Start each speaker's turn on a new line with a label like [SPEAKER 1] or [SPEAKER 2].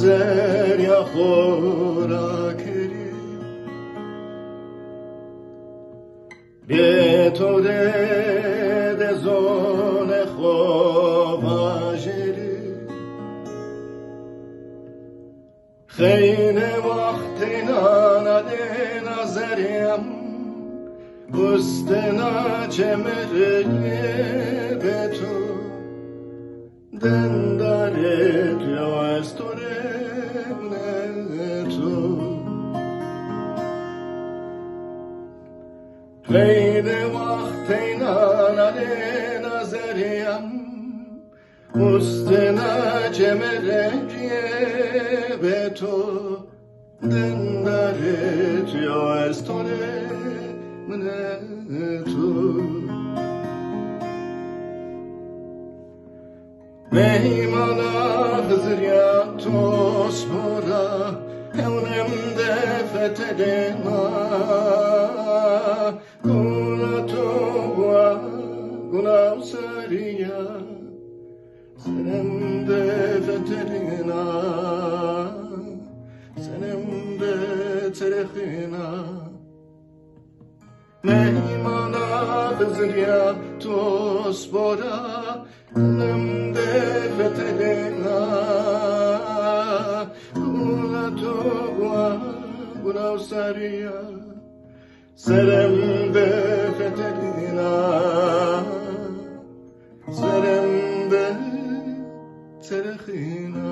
[SPEAKER 1] زر یا خوراکری بیتو ده زون خواجری خیلی وقتی نانده نظریم بستنا چمره به تو دنداره پیاستوره تو خیلی وقتی نانده نظریم بستنا چمره به تو دنداره پیاستوره تو Meymanah zriyattos bora Evnemde fetedena Guna toğa guna usariya Senemde fetedena Senemde terehina Meymanah zriyattos bora Evnemde fetedena Guna toğa guna usariya Seremde fetedena Seremde terehina